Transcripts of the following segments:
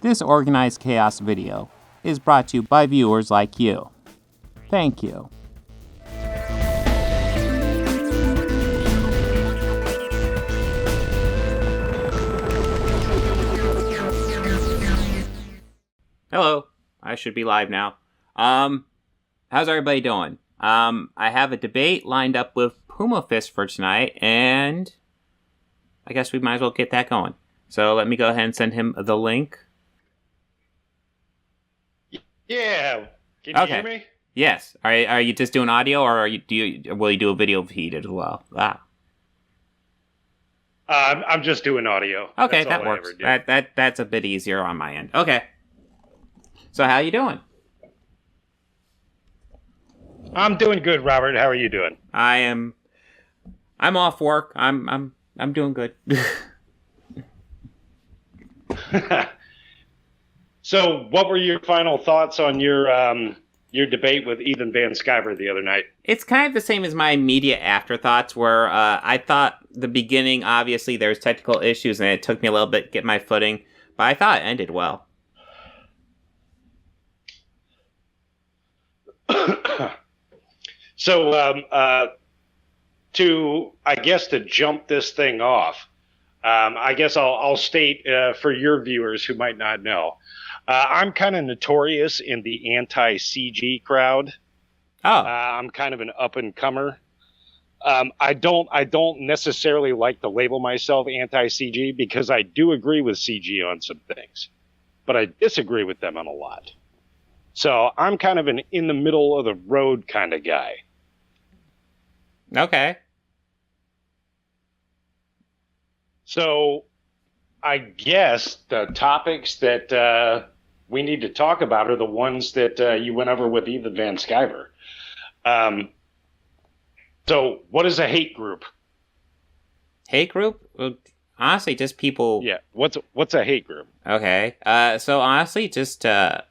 This Organized Chaos video is brought to you by viewers like you. Thank you. Hello. I should be live now. How's everybody doing? I have a debate lined up with Puma Fist for tonight, and I guess we might as well get that going. So let me go ahead and send him the link. Yeah. Can you hear me? Yes. Are you just doing audio, or will you do a video feed as well? I'm just doing audio. Okay, that works. That's a bit easier on my end. Okay. So how you doing? I'm doing good, Robert. How are you doing? I'm off work. I'm doing good. So, what were your final thoughts on your debate with Ethan Van Sciver the other night? It's kind of the same as my immediate afterthoughts, where I thought the beginning, obviously, there was technical issues, and it took me a little bit to get my footing, but I thought it ended well. So, to jump this thing off, I guess I'll state for your viewers who might not know, I'm kind of notorious in the anti-CG crowd. Oh. I'm kind of an up-and-comer. I don't necessarily like to label myself anti-CG because I do agree with CG on some things, but I disagree with them on a lot. So I'm kind of an in-the-middle-of-the-road kind of guy. Okay. So I guess the topics that we need to talk about are the ones that you went over with Ethan Van Sciver. So what is a hate group? Hate group? Well, honestly, just people... Yeah, what's a hate group? Okay. So honestly, just a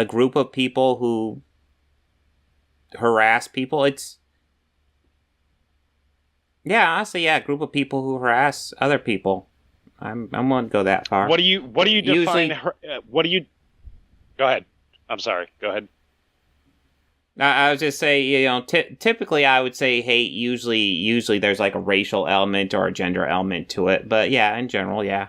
group of people who harass people. It's... Yeah, honestly, a group of people who harass other people. I won't go that far. What do you define? Go ahead. I'm sorry. Go ahead. I was just saying, typically I would say hate. Usually there's like a racial element or a gender element to it. But yeah, in general, yeah.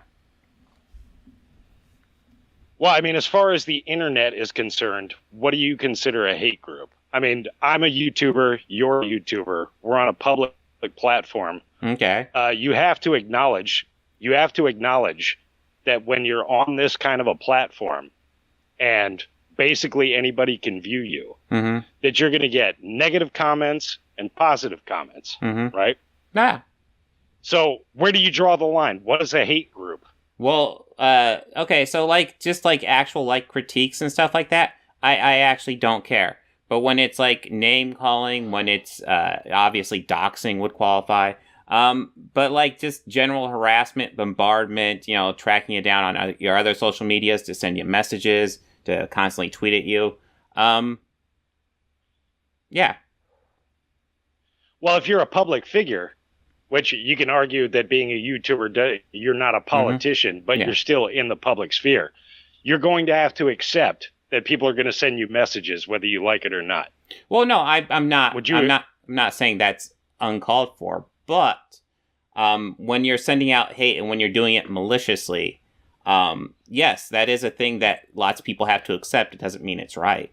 Well, I mean, as far as the internet is concerned, what do you consider a hate group? I mean, I'm a YouTuber. You're a YouTuber. We're on a public platform. Okay. You have to acknowledge that when you're on this kind of a platform and basically anybody can view you, that you're going to get negative comments and positive comments, right? Yeah. So where do you draw the line? What is a hate group? Well, okay, so just actual critiques and stuff like that, I actually don't care. But when it's name calling, when it's obviously doxing would qualify. But just general harassment, bombardment, tracking you down on your other social medias to send you messages, to constantly tweet at you. Yeah. Well, if you're a public figure, which you can argue that being a YouTuber, you're not a politician, but you're still in the public sphere, you're going to have to accept that people are going to send you messages whether you like it or not. Well, no, I'm not. I'm not saying that's uncalled for, but when you're sending out hate and when you're doing it maliciously, yes, that is a thing that lots of people have to accept. It doesn't mean it's right.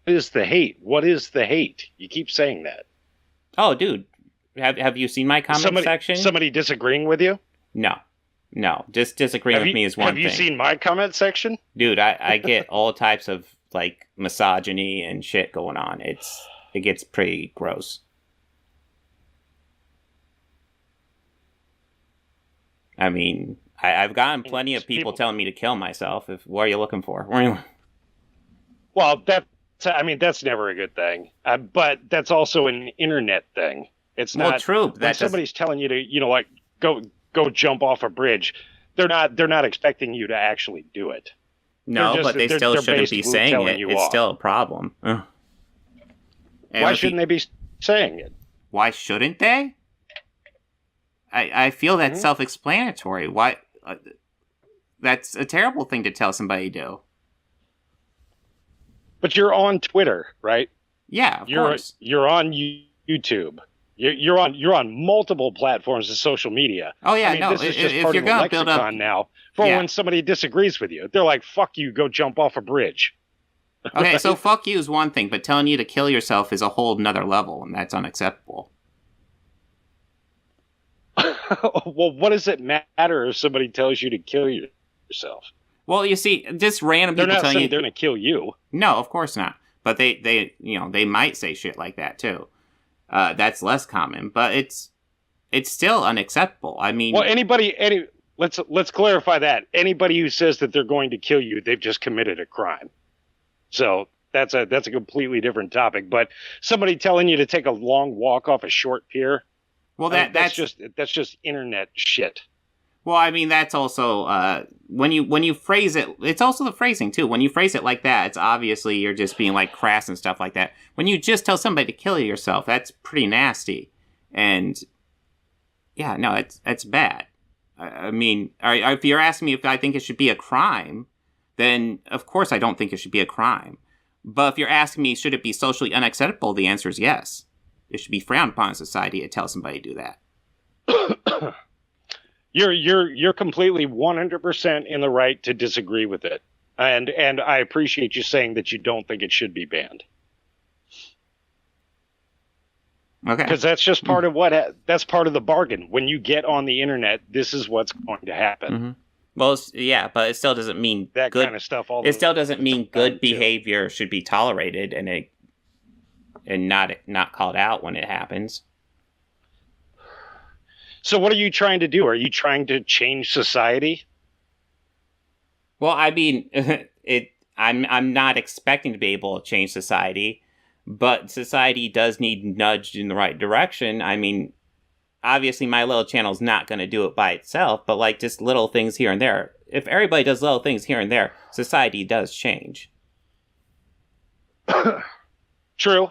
What is the hate? What is the hate? You keep saying that. Oh, dude, have you seen my comment section? Somebody disagreeing with you? No, just disagreeing with me is one thing. Have you seen my comment section? Dude, I get all types of, misogyny and shit going on. It gets pretty gross. I mean, I've gotten plenty of people telling me to kill myself. What are you looking for? Well, that's never a good thing. But that's also an internet thing. It's not true. When somebody's telling you to, go jump off a bridge, they're not expecting you to actually do it. No, but they still shouldn't be saying it. It's still a problem. Why shouldn't they be saying it? Why shouldn't they? I feel that's self-explanatory. Why? That's a terrible thing to tell somebody to do. But you're on Twitter, right? Yeah, of course. You're on YouTube. You're on multiple platforms of social media. Oh yeah, I mean, no. This is just If part you're of the gonna build lexicon up now for when somebody disagrees with you. They're like, "Fuck you, go jump off a bridge." Okay, so fuck you is one thing, but telling you to kill yourself is a whole nother level, and that's unacceptable. Well, what does it matter if somebody tells you to kill yourself? Well, you see, just random people telling you they're going to kill you. No, of course not. But they they might say shit like that too. That's less common, but it's still unacceptable. I mean, well, let's clarify that. Anybody who says that they're going to kill you, they've just committed a crime. So that's a completely different topic. But somebody telling you to take a long walk off a short pier, well, that's just internet shit. Well, I mean, that's also when you phrase it, it's also the phrasing too. When you phrase it like that, it's obviously you're just being like crass and stuff like that. When you just tell somebody to kill yourself, that's pretty nasty. And yeah, no, that's bad. I mean, if you're asking me if I think it should be a crime, then of course I don't think it should be a crime. But if you're asking me, should it be socially unacceptable, the answer is yes. It should be frowned upon in society to tell somebody to do that. You're completely 100% in the right to disagree with it, and I appreciate you saying that you don't think it should be banned. Okay, because that's just part of that's part of the bargain. When you get on the internet, this is what's going to happen. Mm-hmm. Well, yeah, but it still doesn't mean that good, kind of stuff. It still doesn't mean good behavior should be tolerated and not called out when it happens. So what are you trying to do? Are you trying to change society? Well, I mean, I'm not expecting to be able to change society, but society does need nudged in the right direction. I mean, obviously my little channel's not going to do it by itself, but like just little things here and there. If everybody does little things here and there, society does change. True.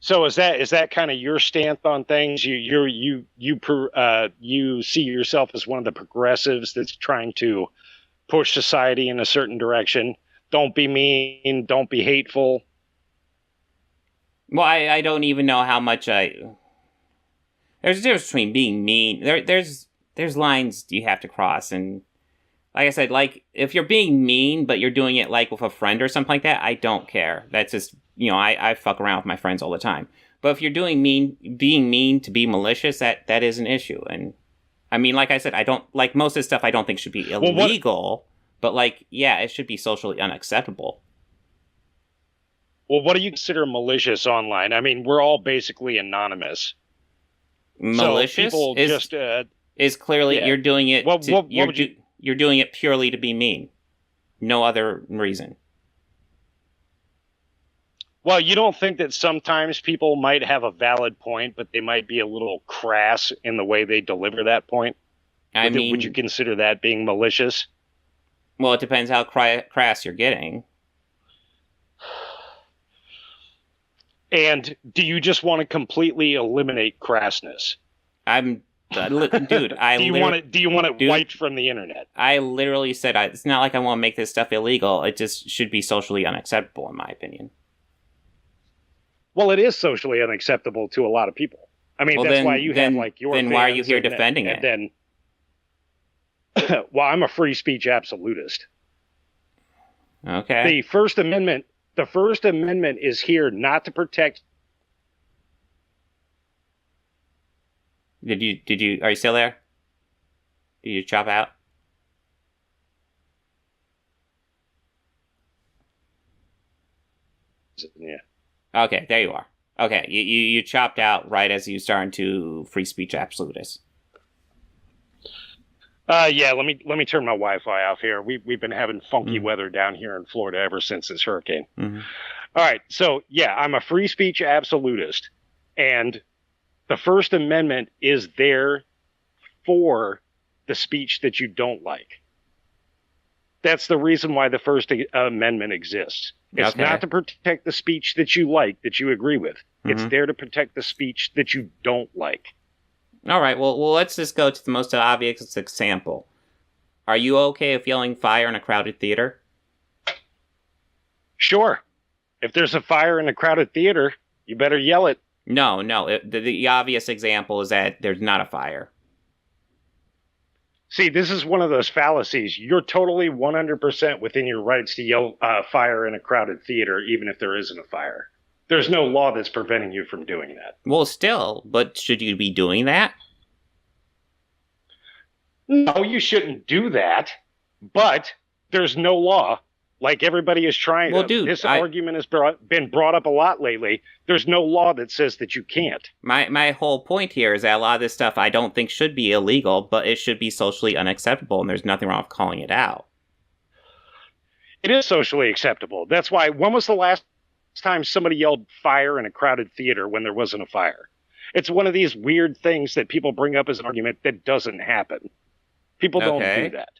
So is that kind of your stance on things? You see yourself as one of the progressives that's trying to push society in a certain direction. Don't be mean. Don't be hateful. Well, I don't even know how much there's a difference between being mean. There's lines you have to cross, and like I said, like if you're being mean but you're doing it like with a friend or something like that, I don't care. That's just I fuck around with my friends all the time. But if you're being mean to be malicious, that is an issue. And I mean, like I said, I don't like most of this stuff. I don't think should be illegal, but like it should be socially unacceptable. Well, what do you consider malicious online? I mean, we're all basically anonymous. Malicious so is clearly you're doing it. You're doing it purely to be mean, no other reason. Well, you don't think that sometimes people might have a valid point, but they might be a little crass in the way they deliver that point? Would you consider that being malicious? Well, it depends how crass you're getting. And do you just want to completely eliminate crassness? Dude, do you want it wiped from the internet? I literally said it's not like I want to make this stuff illegal. It just should be socially unacceptable, in my opinion. Well, it is socially unacceptable to a lot of people. I mean, that's why you have like your. Then why are you here defending it? Then, well, I'm a free speech absolutist. Okay. The First Amendment is here not to protect. Are you still there? Did you chop out? Yeah. Okay, there you are. Okay, you chopped out right as you started to free speech absolutist. Yeah, let me turn my Wi-Fi off here. We've been having funky weather down here in Florida ever since this hurricane. Mm-hmm. All right, so yeah, I'm a free speech absolutist, and the First Amendment is there for the speech that you don't like. That's the reason why the First Amendment exists. It's not to protect the speech that you like, that you agree with. It's there to protect the speech that you don't like. All right, well, let's just go to the most obvious example. Are you okay with yelling fire in a crowded theater? Sure. If there's a fire in a crowded theater, you better yell it. No. The obvious example is that there's not a fire. See, this is one of those fallacies. You're totally 100% within your rights to yell fire in a crowded theater, even if there isn't a fire. There's no law that's preventing you from doing that. Well, still, but should you be doing that? No, you shouldn't do that. But there's no law. Like everybody is trying well, to. Dude, this argument has been brought up a lot lately. There's no law that says that you can't. My whole point here is that a lot of this stuff I don't think should be illegal, but it should be socially unacceptable, and there's nothing wrong with calling it out. It is socially acceptable. That's why, when was the last time somebody yelled fire in a crowded theater when there wasn't a fire? It's one of these weird things that people bring up as an argument that doesn't happen. People don't do that.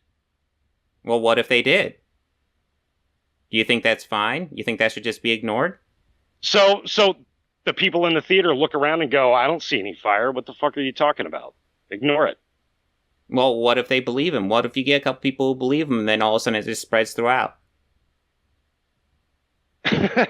Well, what if they did? Do you think that's fine? You think that should just be ignored? So the people in the theater look around and go, I don't see any fire. What the fuck are you talking about? Ignore it. Well, what if they believe him? What if you get a couple people who believe him and then all of a sudden it just spreads throughout?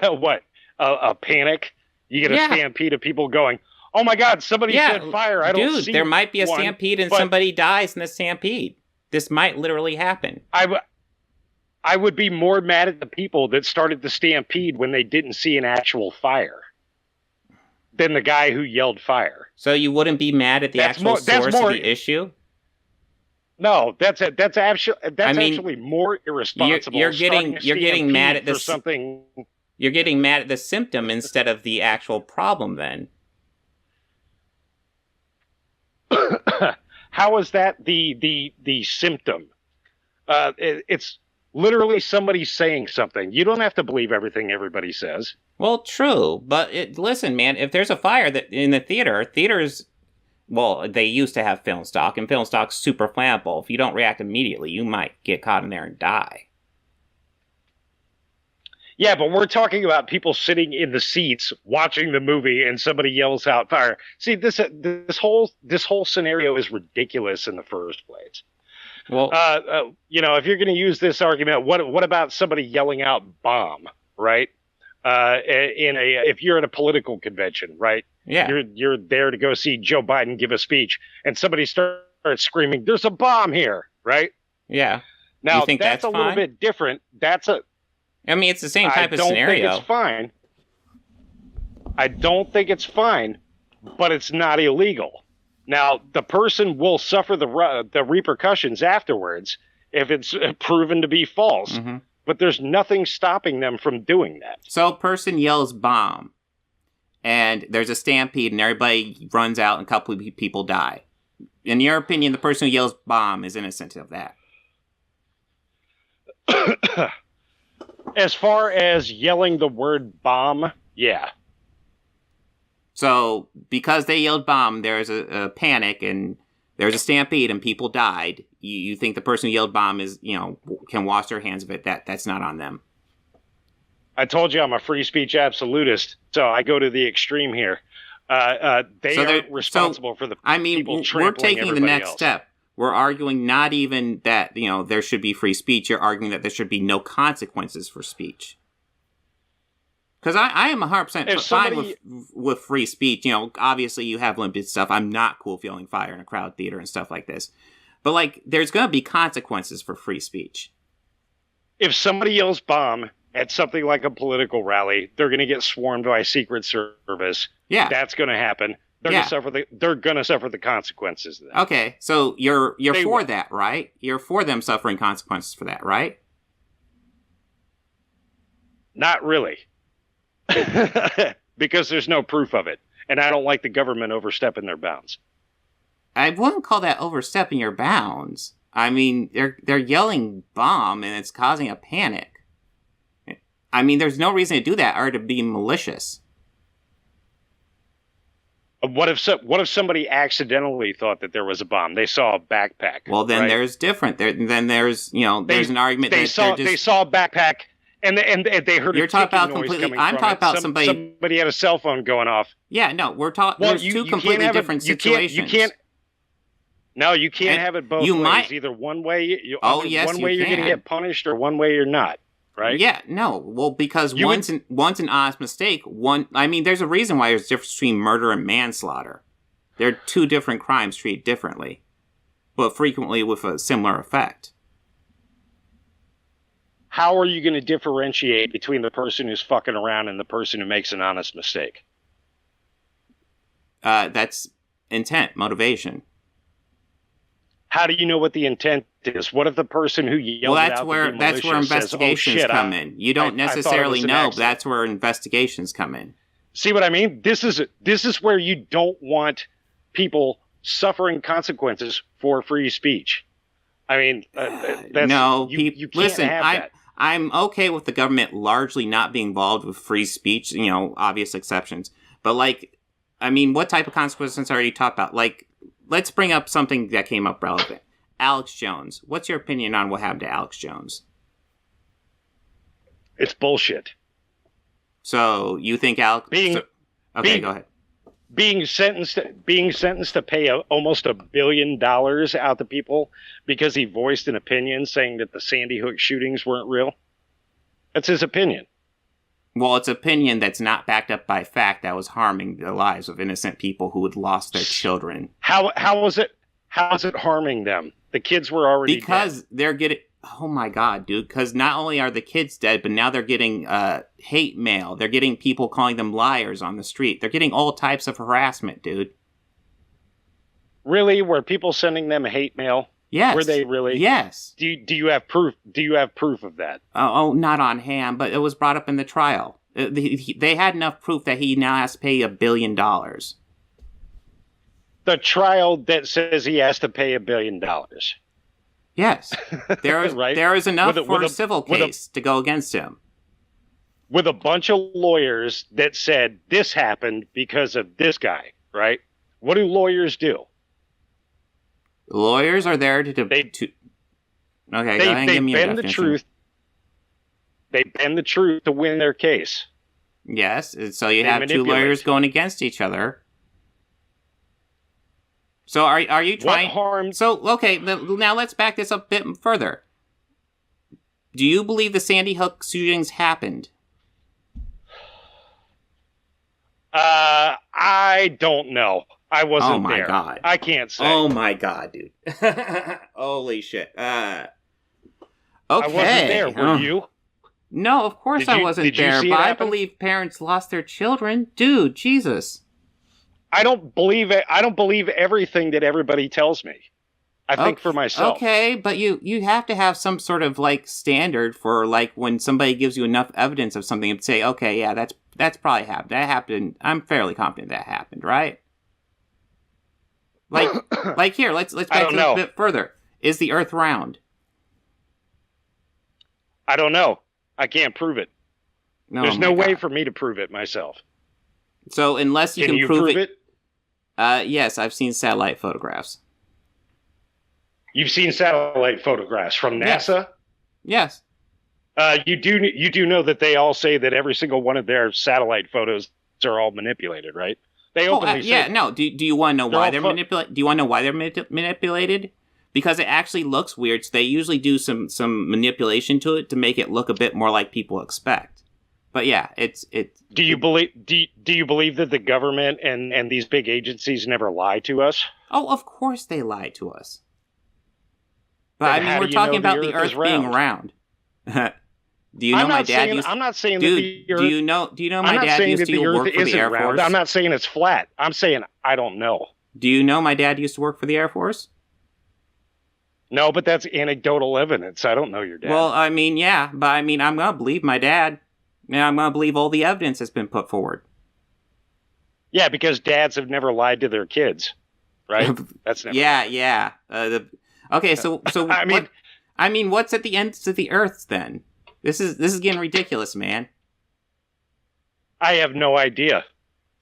What? A panic? You get a stampede of people going, oh my God, somebody said fire. I don't see Dude, there might be a stampede and somebody dies in the stampede. This might literally happen. I would be more mad at the people that started the stampede when they didn't see an actual fire than the guy who yelled fire. So you wouldn't be mad at the actual source of the issue? No, that's actually more irresponsible. You're getting mad at this something. You're getting mad at the symptom instead of the actual problem. Then how is that the symptom? It's literally somebody saying something. You don't have to believe everything everybody says. Well, true, but listen, man. If there's a fire in the theaters. Well, they used to have film stock, and film stock's super flammable. If you don't react immediately, you might get caught in there and die. Yeah, but we're talking about people sitting in the seats watching the movie and somebody yells out fire. See, this whole scenario is ridiculous in the first place. Well, if you're going to use this argument, what about somebody yelling out bomb, right? If you're at a political convention, right? Yeah. You're there to go see Joe Biden give a speech, and somebody starts screaming, "There's a bomb here!" Right? Yeah. Now you think that's a little bit different. I mean, it's the same type of scenario. I don't think it's fine. I don't think it's fine, but it's not illegal. Now, the person will suffer the repercussions afterwards if it's proven to be false. Mm-hmm. But there's nothing stopping them from doing that. So a person yells bomb, and there's a stampede, and everybody runs out, and a couple of people die. In your opinion, the person who yells bomb is innocent of that? As far as yelling the word bomb, yeah. So because they yelled bomb, there's a panic, and there's a stampede, and people died. You think the person who yelled bomb can wash their hands of it? That's not on them. I told you I'm a free speech absolutist, so I go to the extreme here. They are responsible for the people trampling we're taking the next else. step. We're arguing not even that there should be free speech. You're arguing that there should be no consequences for speech. Because I am 100% fine with free speech. Obviously you have limited stuff. I'm not cool feeling fire in a crowd theater and stuff like this. But, there's going to be consequences for free speech. If somebody yells bomb at something like a political rally, they're going to get swarmed by Secret Service. Yeah. That's going to happen. They're going to suffer the consequences of that. Okay, so you're for that, right? You're for them suffering consequences for that, right? Not really. Because there's no proof of it. And I don't like the government overstepping their bounds. I wouldn't call that overstepping your bounds. I mean, they're yelling bomb and it's causing a panic. I mean, there's no reason to do that or to be malicious. What if somebody accidentally thought that there was a bomb? They saw a backpack. Well, then right? there's different. Then there's there's an argument they that saw they're just, they saw a backpack and they heard You're a talking ticking about noise completely. coming I'm from talking it. about Somebody had a cell phone going off. Yeah, no, we're talking. Well, There's two completely different situations. You can't. No, you can't have it both you ways. might- Either one way. Yes, one way you you're going to can. get punished, or one way you're not. Right? Yeah, no. Well, because one's an honest mistake. There's a reason why there's a difference between murder and manslaughter. They're two different crimes treated differently, but frequently with a similar effect. How are you going to differentiate between the person who's fucking around and the person who makes an honest mistake? That's intent, motivation. How do you know what the intent is? What if the person who yelled that's out where investigations come in. You don't necessarily know, but that's where investigations come in. See what I mean? This is where you don't want people suffering consequences for free speech. I mean, you can't listen. have that. I'm okay with the government largely not being involved with free speech. Obvious exceptions, but what type of consequences are you talking about? Let's bring up something that came up relevant. Alex Jones. What's your opinion on what happened to Alex Jones? It's bullshit. So you think Alex? Go ahead. Being sentenced to pay almost $1 billion out to people because he voiced an opinion saying that the Sandy Hook shootings weren't real. That's his opinion. Well, it's opinion that's not backed up by fact that was harming the lives of innocent people who had lost their children. How is it harming them? The kids were already dead. They're getting. Oh my God, dude! Because not only are the kids dead, but now they're getting hate mail. They're getting people calling them liars on the street. They're getting all types of harassment, dude. Really? Were people sending them hate mail? Yes. Were they really? Yes. Do you have proof? Do you have proof of that? Oh, not on hand, but it was brought up in the trial. They had enough proof that he now has to pay $1 billion. The trial that says he has to pay $1 billion. Yes, there is right? There is enough for a civil case to go against him. With a bunch of lawyers that said this happened because of this guy, right? What do lawyers do? Lawyers are there to okay, go ahead and give me your definition. They bend the truth to win their case. Yes, so you have two lawyers going against each other. So are you trying? What harm? So okay, now let's back this up a bit further. Do you believe the Sandy Hook shootings happened? I don't know. I wasn't there. Oh my God! I can't say. Oh my God, dude! Holy shit! Okay. I wasn't there. Were you? No, of course I wasn't there. But I believe parents lost their children, dude. Jesus. I don't believe it. I don't believe everything that everybody tells me. I think for myself. Okay, but you have to have some sort of standard for when somebody gives you enough evidence of something and say, okay, yeah, that's probably happened. That happened. I'm fairly confident that happened, right? Here, let's back this a bit further. Is the Earth round? I don't know. I can't prove it. No, there's no way for me to prove it myself. So unless you can prove it. it? Yes, I've seen satellite photographs. You've seen satellite photographs from NASA? Yes. You do know that they all say that every single one of their satellite photos are all manipulated, right? They openly say. Yeah, no. Do you want to know why they're manipulated? Do you want to know why they're manipulated? Because it actually looks weird. So they usually do some manipulation to it to make it look a bit more like people expect. But yeah, it's. Do you believe that the government and these big agencies never lie to us? Oh, of course they lie to us. But we're talking about the Earth being round. Do you know my dad used? I'm not saying dude, that the Earth. Do you know my dad used to work for the Air Force? I'm not saying it's flat. I'm saying I don't know. Do you know my dad used to work for the Air Force? No, but that's anecdotal evidence. I don't know your dad. Well, yeah, but I'm gonna believe my dad. And I'm gonna believe all the evidence that's been put forward. Yeah, because dads have never lied to their kids, right? That's never. Yeah. Okay, so what's at the ends of the Earth then? This is getting ridiculous, man. I have no idea.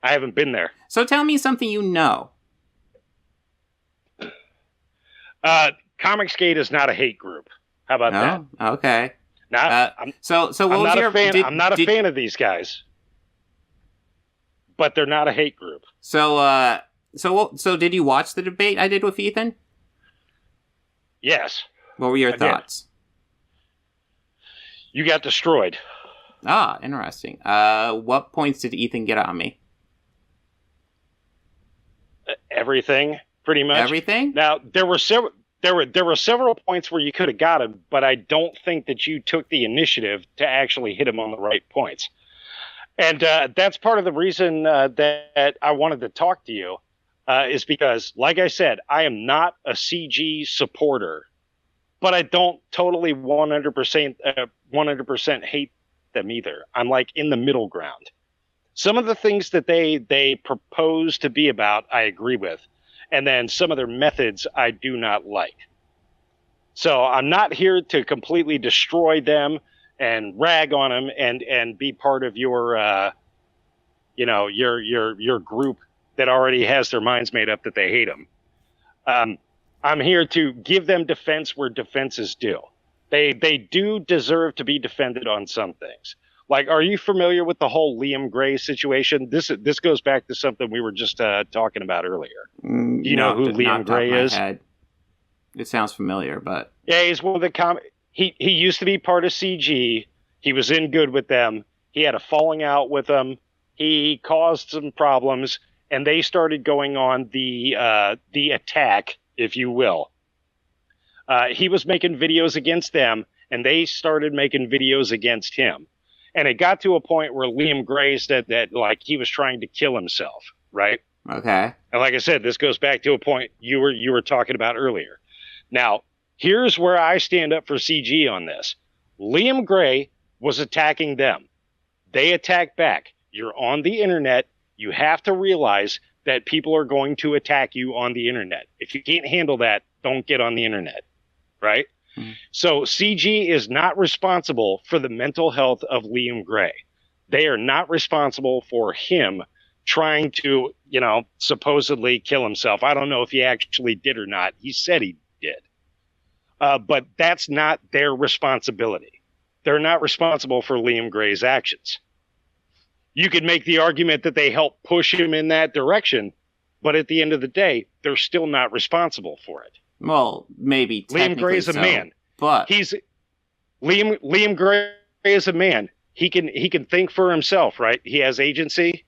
I haven't been there. So tell me something you know. Comicsgate is not a hate group. How about that? Oh, okay. I'm what I'm was not your a fan. I'm not a did, fan of these guys, but they're not a hate group. So did you watch the debate I did with Ethan? Yes. What were your I thoughts? did. You got destroyed. Ah, interesting. What points did Ethan get on me? Everything, pretty much. Everything? Now there were several points where you could have got him, but I don't think that you took the initiative to actually hit him on the right points. And that's part of the reason that I wanted to talk to you, is because, like I said, I am not a CG supporter, but I don't totally 100% hate them either. I'm like in the middle ground. Some of the things that they propose to be about, I agree with. And then some of their methods I do not like. So I'm not here to completely destroy them and rag on them and be part of your your group that already has their minds made up that they hate them. I'm here to give them defense where defense is due. They do deserve to be defended on some things. Like, are you familiar with the whole Liam Gray situation? This goes back to something we were just talking about earlier. Do you know who Liam Gray is? Head. It sounds familiar, but yeah, he's one of the He used to be part of CG. He was in good with them. He had a falling out with them. He caused some problems, and they started going on the attack, if you will. He was making videos against them, and they started making videos against him. And it got to a point where Liam Gray said that, like, he was trying to kill himself, right? Okay. And like I said, this goes back to a point you were talking about earlier. Now, here's where I stand up for CG on this. Liam Gray was attacking them. They attacked back. You're on the internet. You have to realize that people are going to attack you on the internet. If you can't handle that, don't get on the internet, right? So CG is not responsible for the mental health of Liam Gray. They are not responsible for him trying to, supposedly kill himself. I don't know if he actually did or not. He said he did. But that's not their responsibility. They're not responsible for Liam Gray's actions. You could make the argument that they helped push him in that direction, but at the end of the day, they're still not responsible for it. Well, maybe Liam Gray is a man, but Liam Gray is a man. He can think for himself, right? He has agency.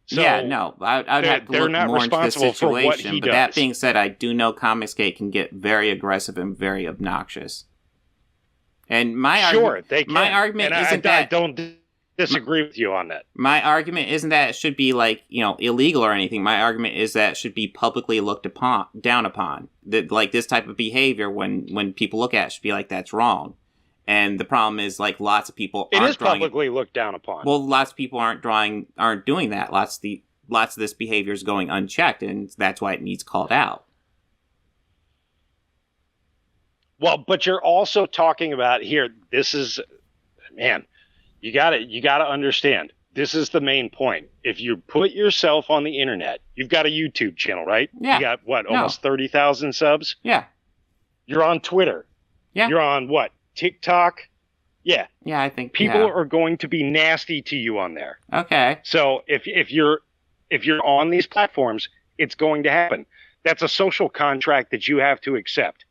So yeah, no, I'd have to look more into the situation. But does. That being said, I do know Comicsgate can get very aggressive and very obnoxious. And my argument isn't that I don't disagree with you on that. My argument isn't that it should be illegal or anything. My argument is that it should be publicly looked down upon. That like this type of behavior when people look at it should be like that's wrong. And the problem is lots of people aren't publicly looked down upon. Well, lots of people aren't doing that. Lots of this behavior is going unchecked, and that's why it needs called out. Well, but you're also talking about here. This is, man. You got to understand. This is the main point. If you put yourself on the internet, you've got a YouTube channel, right? Yeah. You got almost 30,000 subs? Yeah. You're on Twitter. Yeah. You're on TikTok? Yeah. Yeah, I think people are going to be nasty to you on there. Okay. So if you're on these platforms, it's going to happen. That's a social contract that you have to accept.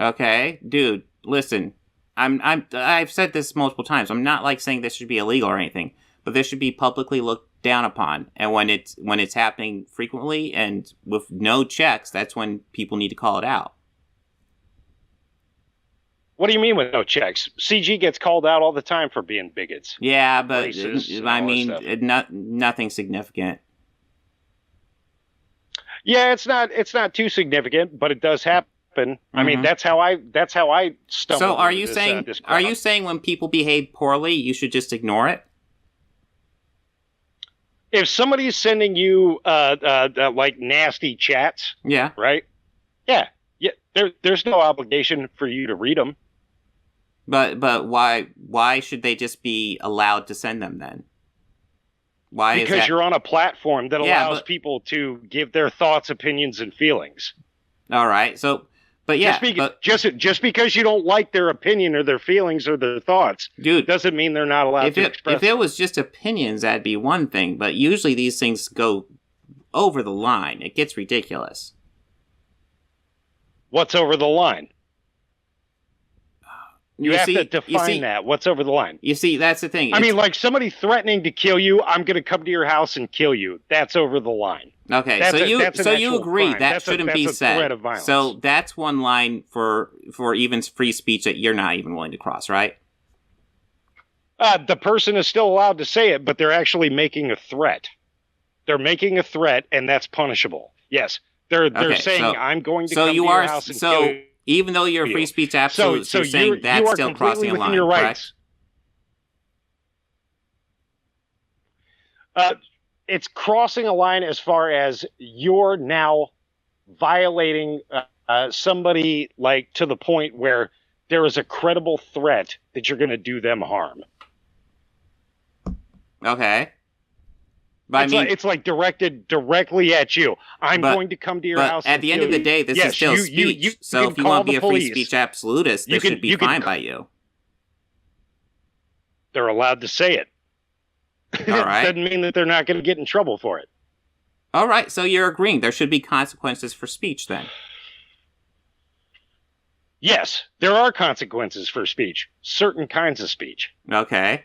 Okay, dude, listen. I've said this multiple times. I'm not saying this should be illegal or anything, but this should be publicly looked down upon. And when it's happening frequently and with no checks, that's when people need to call it out. What do you mean with no checks? CG gets called out all the time for being bigots. Yeah, but nothing significant. Yeah, it's not too significant, but it does happen. I mean, that's how I stumbled. So are you saying when people behave poorly, you should just ignore it? If somebody's sending you nasty chats, yeah, right? Yeah. There's no obligation for you to read them. But why should they just be allowed to send them then? Why is that? Because you're on a platform that allows people to give their thoughts, opinions, and feelings. All right. So, but yeah. Just because you don't like their opinion or their feelings or their thoughts, dude, doesn't mean they're not allowed to express. If it was just opinions, that'd be one thing. But usually these things go over the line. It gets ridiculous. What's over the line? You have to define that. What's over the line? You see, that's the thing. I mean, like somebody threatening to kill you, I'm going to come to your house and kill you. That's over the line. Okay, so you agree crime. That shouldn't be said. Threat of violence. So that's one line for even free speech that you're not even willing to cross, right? The person is still allowed to say it, but they're actually making a threat. They're making a threat, and that's punishable. Yes, they're saying, I'm going to come to your house and kill you. Even though you're a free speech absolute, you're saying that's still crossing a line, your rights. Correct? It's crossing a line as far as you're now violating somebody, like, to the point where there is a credible threat that you're going to do them harm. Okay. But it's like directed directly at you. I'm going to come to your house. At the end of the day, this is still speech. So if you want to be a free speech absolutist, this should be fine by you. They're allowed to say it. All right. It doesn't mean that they're not going to get in trouble for it. All right. So you're agreeing there should be consequences for speech then? Yes, there are consequences for speech. Certain kinds of speech. Okay.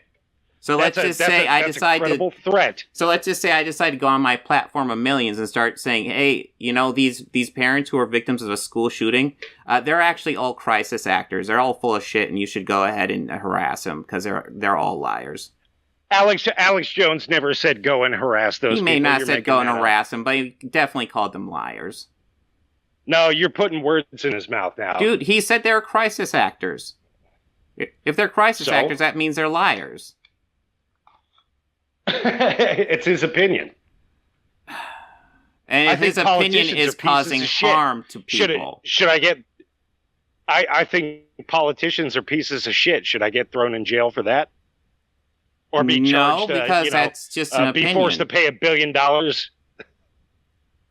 So let's just say I decide to threat. So let's just say I decide to go on my platform of millions and start saying, "Hey, you know these parents who are victims of a school shooting, they're actually all crisis actors. They're all full of shit, and you should go ahead and harass them because they're all liars." Alex Jones never said go and harass those people. He may not have said go and harass them, but he definitely called them liars. No, you're putting words in his mouth now, dude. He said they're crisis actors. If they're crisis actors, that means they're liars. It's his opinion. And if his opinion is causing harm to people. I think politicians are pieces of shit. Should I get thrown in jail for that? Or be charged, because that's just an opinion. Be forced to pay $1 billion?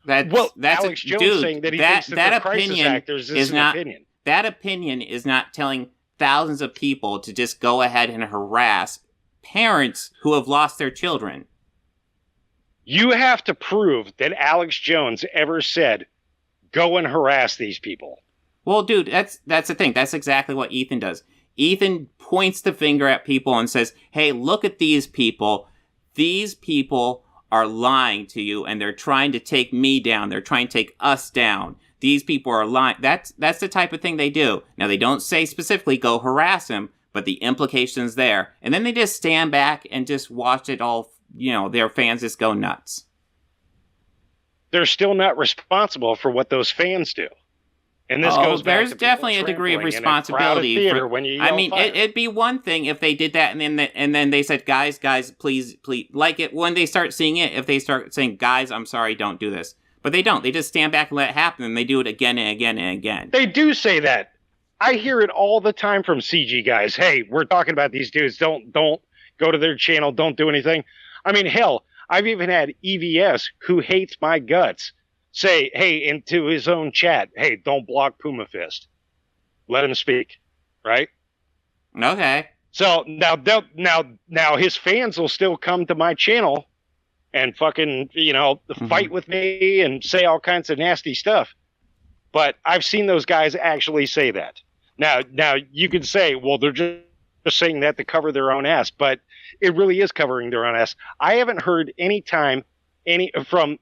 That's Alex Jones saying that he thinks that they're crisis actors is an opinion. That opinion is not telling thousands of people to just go ahead and harass parents who have lost their children. You have to prove that Alex Jones ever said, go and harass these people. Well, dude, that's the thing. That's exactly what Ethan does. Ethan points the finger at people and says, hey, look at these people. These people are lying to you, and they're trying to take me down. They're trying to take us down. These people are lying. That's the type of thing they do. Now, they don't say specifically go harass him, but the implication's there. And then they just stand back and just watch it all, their fans just go nuts. They're still not responsible for what those fans do. And this goes back there's to definitely a degree of responsibility. It'd be one thing if they did that and then they said, guys, please, like it when they start seeing it, if they start saying, guys, I'm sorry, don't do this. But they don't. They just stand back and let it happen, and they do it again and again and again. They do say that. I hear it all the time from CG guys. Hey, we're talking about these dudes. Don't go to their channel. Don't do anything. I mean, hell, I've even had EVS, who hates my guts, say, hey, into his own chat, hey, don't block Puma Fist. Let him speak, right? Okay. So now his fans will still come to my channel and fucking, fight with me and say all kinds of nasty stuff. But I've seen those guys actually say that. Now you could say, well, they're just saying that to cover their own ass, but it really is covering their own ass. I haven't heard from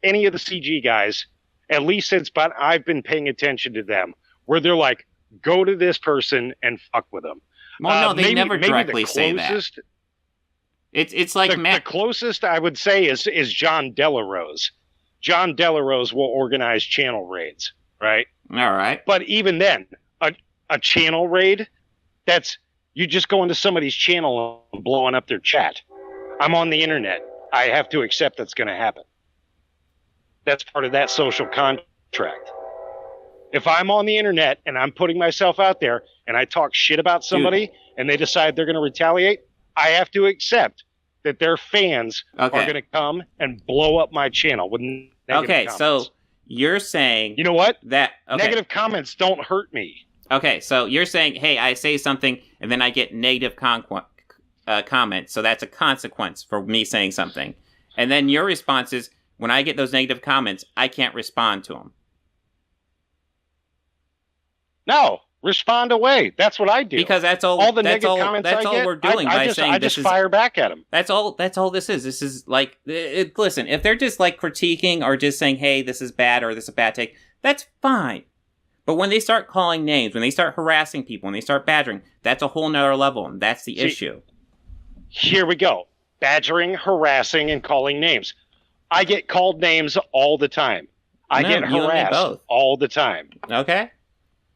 any of the CG guys, at least since I've been paying attention to them, where they're like, go to this person and fuck with them. Well, no, they never directly say that. It's like the closest I would say is John Delarose. John Delarose will organize channel raids, right? All right. But even then, a channel raid, that's you just go into somebody's channel and blowing up their chat. I'm on the internet. I have to accept that's going to happen. That's part of that social contract. If I'm on the internet and I'm putting myself out there and I talk shit about somebody and they decide they're going to retaliate, I have to accept that their fans are going to come and blow up my channel with negative comments. So you're saying... You know what? That negative comments don't hurt me. Okay, so you're saying, hey, I say something, and then I get negative comments, so that's a consequence for me saying something. And then your response is, when I get those negative comments, I can't respond to them. No, respond away. That's what I do. Because that's all the negative comments I get, we're doing by saying I just fire back at them. That's all this is. This is like, listen, if they're just like critiquing or just saying, hey, this is bad or this is a bad take, that's fine. But when they start calling names, when they start harassing people, when they start badgering, that's a whole nother level, and that's the issue. Here we go. Badgering, harassing, and calling names. I get called names all the time. I get harassed all the time. Okay.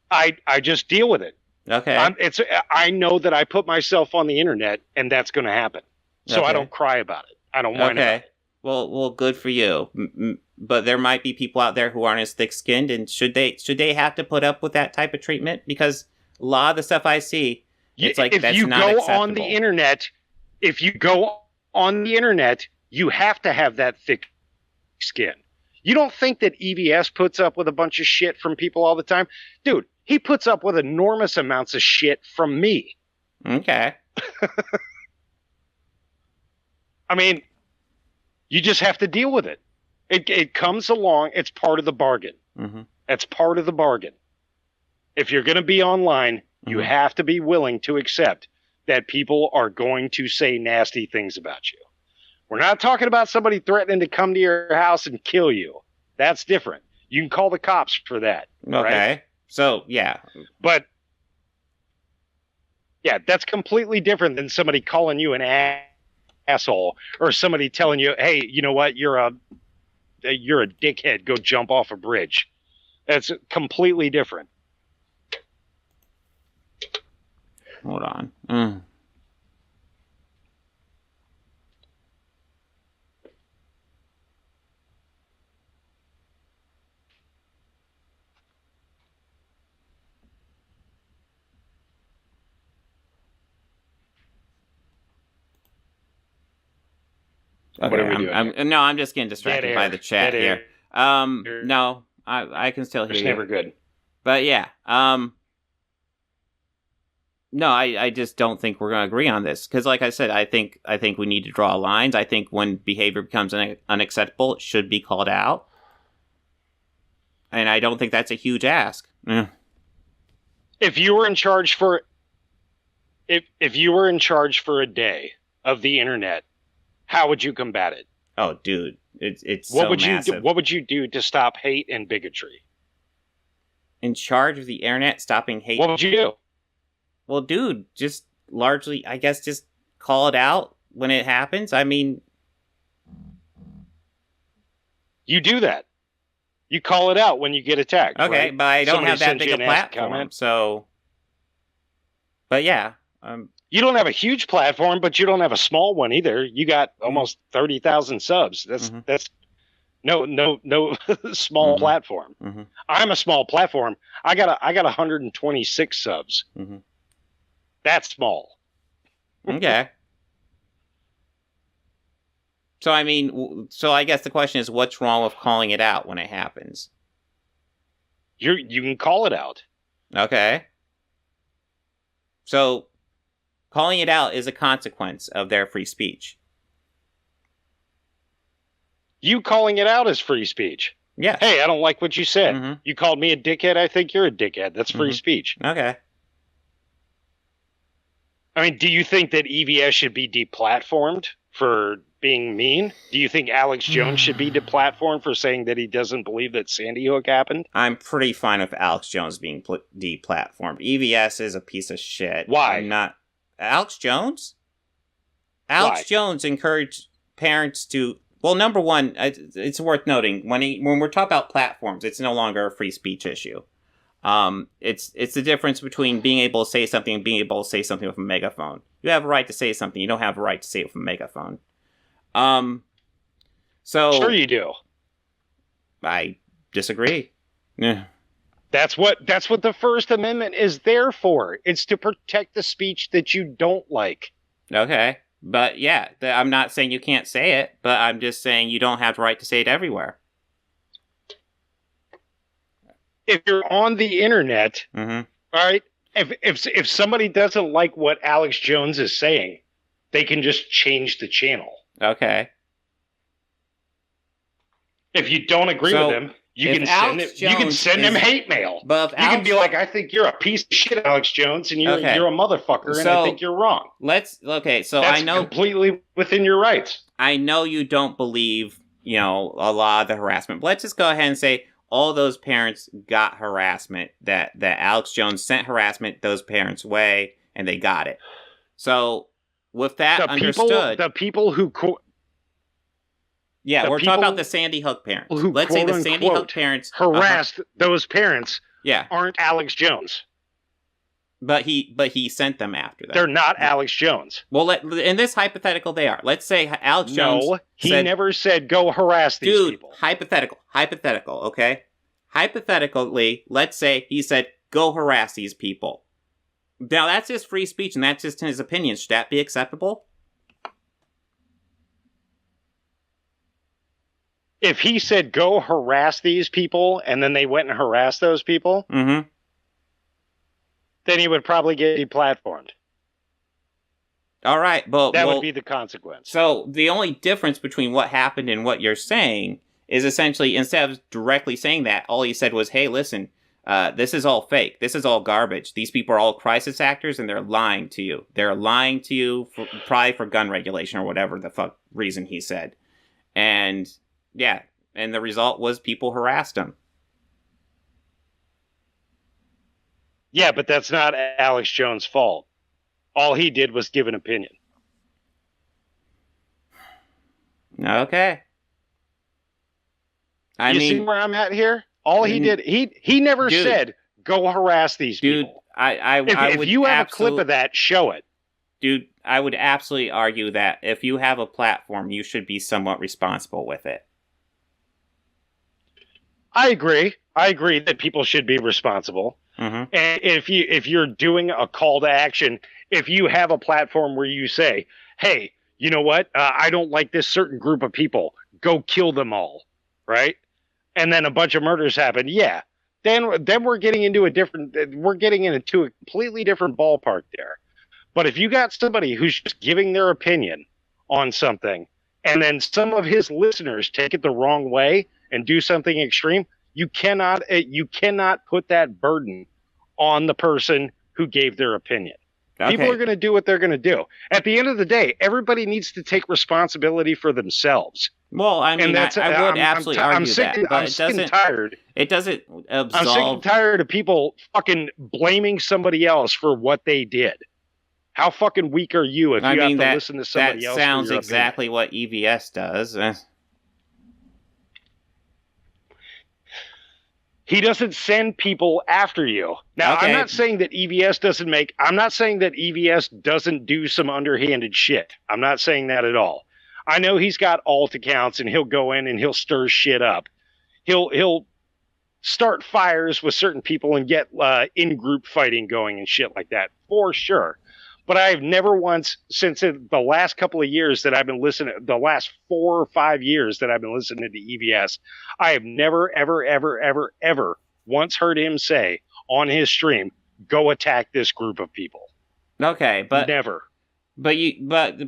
I just deal with it. Okay. I know that I put myself on the internet, and that's going to happen. So I don't cry about it. I don't whine about it. Well, good for you. But there might be people out there who aren't as thick-skinned, and should they have to put up with that type of treatment? Because a lot of the stuff I see, it's like that's not acceptable. If you go on the internet, you have to have that thick skin. You don't think that EVS puts up with a bunch of shit from people all the time? Dude, he puts up with enormous amounts of shit from me. Okay. I mean, you just have to deal with it. It comes along. It's part of the bargain. Mm-hmm. It's part of the bargain. If you're going to be online, you have to be willing to accept that people are going to say nasty things about you. We're not talking about somebody threatening to come to your house and kill you. That's different. You can call the cops for that. Okay. Right? So, yeah. But, yeah, that's completely different than somebody calling you an asshole or somebody telling you, hey, you know what? You're a dickhead. Go jump off a bridge. That's completely different. Hold on. Okay, what are we doing? I'm just getting distracted by the chat here. No, I can still hear you. It's never good. But yeah, no, I just don't think we're going to agree on this. Because like I said, I think we need to draw lines. I think when behavior becomes unacceptable, it should be called out. And I don't think that's a huge ask. If you were in charge for if you were in charge for a day of the internet, how would you combat it? Oh, dude, it's so massive. What would you do to stop hate and bigotry? In charge of the internet, stopping hate. What would you do? Well, dude, just largely, I guess, just call it out when it happens. I mean, you do that. You call it out when you get attacked. Okay, right? but I don't have that big a platform. platform, so. But yeah. You don't have a huge platform, but you don't have a small one either. You got almost 30,000 subs. That's no small platform. Mm-hmm. I'm a small platform. I got 126 subs. Mm-hmm. That's small. Okay. So I mean, I guess the question is, what's wrong with calling it out when it happens? You can call it out. Okay. So, calling it out is a consequence of their free speech. You calling it out is free speech. Yeah. Hey, I don't like what you said. Mm-hmm. You called me a dickhead. I think you're a dickhead. That's free speech. Okay. I mean, do you think that EVS should be deplatformed for being mean? Do you think Alex Jones should be deplatformed for saying that he doesn't believe that Sandy Hook happened? I'm pretty fine with Alex Jones being deplatformed. EVS is a piece of shit. Why? I'm not. Alex Jones? Alex Jones encouraged parents to. Well, number one, it's worth noting when we're talking about platforms, it's no longer a free speech issue. It's the difference between being able to say something and being able to say something with a megaphone. You have a right to say something. You don't have a right to say it with a megaphone. So sure you do. I disagree. Yeah. That's what the First Amendment is there for. It's to protect the speech that you don't like. Okay. But yeah, I'm not saying you can't say it, but I'm just saying you don't have the right to say it everywhere. If you're on the internet, Mm-hmm. all right, if somebody doesn't like what Alex Jones is saying, they can just change the channel. Okay. If you don't agree with him, you can send him hate mail. But you can be like, I think you're a piece of shit, Alex Jones, and you're a motherfucker, and I think you're wrong. So that's I know completely within your rights. I know you don't believe, a lot of the harassment. But let's just go ahead and say all those parents got harassment, that Alex Jones sent harassment those parents' way, and they got it. So with that understood, the people who we're talking about the Sandy Hook parents. Let's say the Sandy Hook parents harassed those parents. Yeah, aren't Alex Jones. But he sent them after that. They're not Alex Jones. Well, in this hypothetical, they are. Let's say Alex Jones. No, he never said go harass these people. Hypothetical. Okay, hypothetically, let's say he said go harass these people. Now that's just free speech, and that's just his opinion. Should that be acceptable? If he said go harass these people, and then they went and harassed those people, mm-hmm. then he would probably get deplatformed. All right, but that would be the consequence. So the only difference between what happened and what you're saying is essentially, instead of directly saying that, all he said was, hey, listen, this is all fake. This is all garbage. These people are all crisis actors, and they're lying to you. They're lying to you, probably for gun regulation or whatever the fuck reason he said. And yeah, and the result was people harassed him. Yeah, but that's not Alex Jones' fault. All he did was give an opinion. Okay. You see where I'm at here? All he did, he never said, go harass these people. If you have a clip of that, show it. Dude, I would absolutely argue that if you have a platform, you should be somewhat responsible with it. I agree that people should be responsible. Mm-hmm. And if you're doing a call to action, if you have a platform where you say, hey, you know what? I don't like this certain group of people. Go kill them all. Right? And then a bunch of murders happen. Yeah. Then we're getting into a completely different ballpark there. But if you got somebody who's just giving their opinion on something, and then some of his listeners take it the wrong way and do something extreme, you cannot put that burden on the person who gave their opinion. Okay. People are going to do what they're going to do. At the end of the day, everybody needs to take responsibility for themselves. Well, I mean, I would absolutely argue that, but I'm sick and tired. It doesn't absolve. I'm sick and tired of people fucking blaming somebody else for what they did. How fucking weak are you if you have to listen to somebody else? That sounds exactly what EVS does. He doesn't send people after you. Now, okay. I'm not saying that EVS doesn't do some underhanded shit. I'm not saying that at all. I know he's got alt accounts, and he'll go in and he'll stir shit up. He'll start fires with certain people and get in-group fighting going and shit like that, for sure. But I've never once, since the last couple of years that I've been listening, the last 4 or 5 years that I've been listening to EVS, I have never, ever, ever, ever, ever once heard him say on his stream, go attack this group of people. Okay, but never. But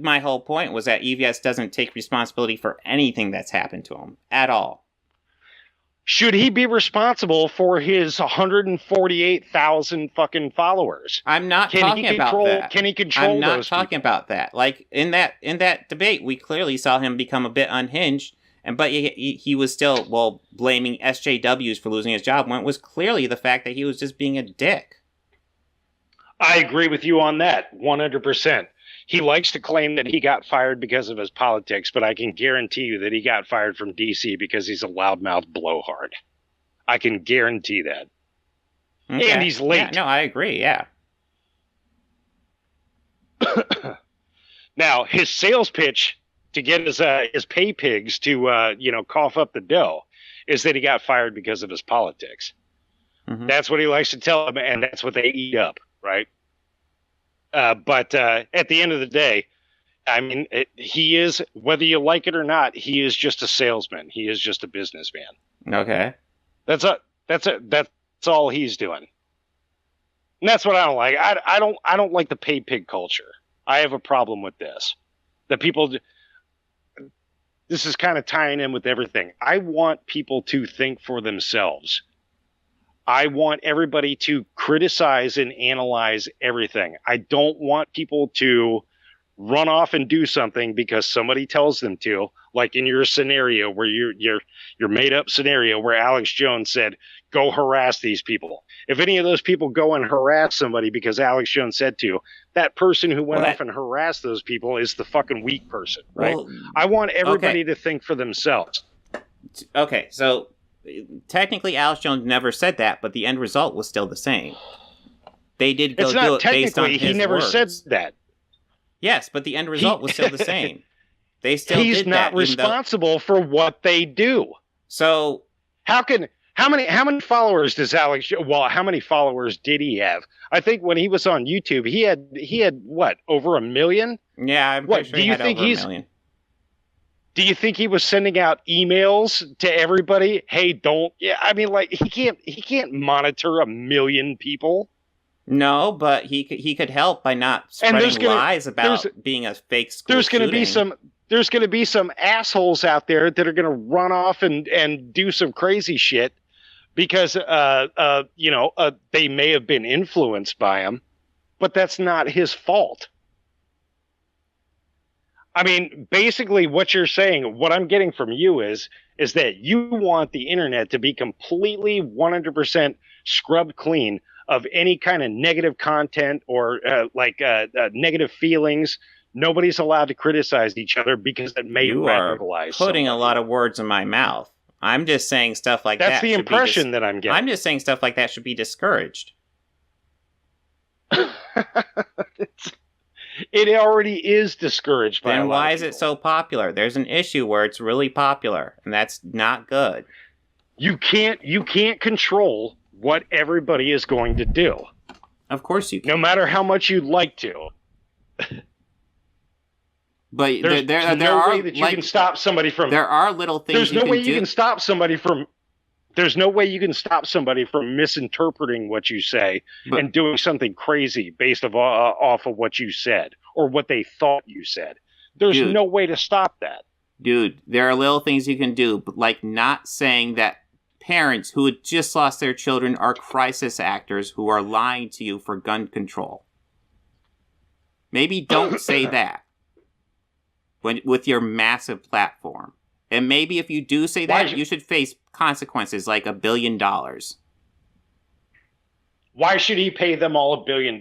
my whole point was that EVS doesn't take responsibility for anything that's happened to him at all. Should he be responsible for his 148,000 fucking followers? I'm not talking about that. Can he control those people? I'm not talking about that. Like in that debate, we clearly saw him become a bit unhinged, but he was still blaming SJWs for losing his job when it was clearly the fact that he was just being a dick. I agree with you on that, 100%. He likes to claim that he got fired because of his politics, but I can guarantee you that he got fired from DC because he's a loudmouth blowhard. I can guarantee that. Okay. And he's late. Yeah, no, I agree, yeah. Now, his sales pitch to get his pay pigs to cough up the dough is that he got fired because of his politics. Mm-hmm. That's what he likes to tell them, and that's what they eat up, right? But at the end of the day, I mean, he is, whether you like it or not, he is just a salesman. He is just a businessman. Okay. That's all he's doing. And that's what I don't like. I don't like the pay pig culture. I have a problem with this. That people, this is kind of tying in with everything. I want people to think for themselves. I want everybody to criticize and analyze everything. I don't want people to run off and do something because somebody tells them to, like in your scenario where your made up scenario where Alex Jones said, go harass these people. If any of those people go and harass somebody because Alex Jones said to, that person who went off and harassed those people is the fucking weak person, right? Well, I want everybody to think for themselves. Okay, so technically Alex Jones never said that, but the end result was still the same. They did go do it based on his he never words. Said that. Yes, but the end result was still the same. They still He's did not that, responsible for what they do. So how many followers does Alex? Well, how many followers did he have? I think when he was on YouTube, he had what, over 1 million? Yeah, I'm pretty sure he had over 1 million. Do you think he was sending out emails to everybody? Hey, don't. Yeah, I mean, like he can't monitor 1 million people. No, but he could help by not spreading lies about being a fake school There's going to be some assholes out there that are going to run off and do some crazy shit because they may have been influenced by him, but that's not his fault. I mean, basically what you're saying, what I'm getting from you is that you want the internet to be completely 100% scrubbed clean of any kind of negative content or negative feelings. Nobody's allowed to criticize each other because it may radicalize. You are putting a lot of words in my mouth. I'm just saying stuff like that. That's the impression that I'm getting. I'm just saying stuff like that should be discouraged. It already is discouraged by a lot of people. Then why is it so popular? There's an issue where it's really popular, and that's not good. You can't control what everybody is going to do. Of course you can. No matter how much you'd like to. But there's no way that you can stop somebody from. There are little things. There's no way you can stop somebody from. There's no way you can stop somebody from misinterpreting what you say and doing something crazy based off of what you said or what they thought you said. There's no way to stop that. Dude, there are little things you can do, like not saying that parents who had just lost their children are crisis actors who are lying to you for gun control. Maybe don't say that with your massive platform. And maybe if you do say that, you should face consequences like $1 billion. Why should he pay them all $1 billion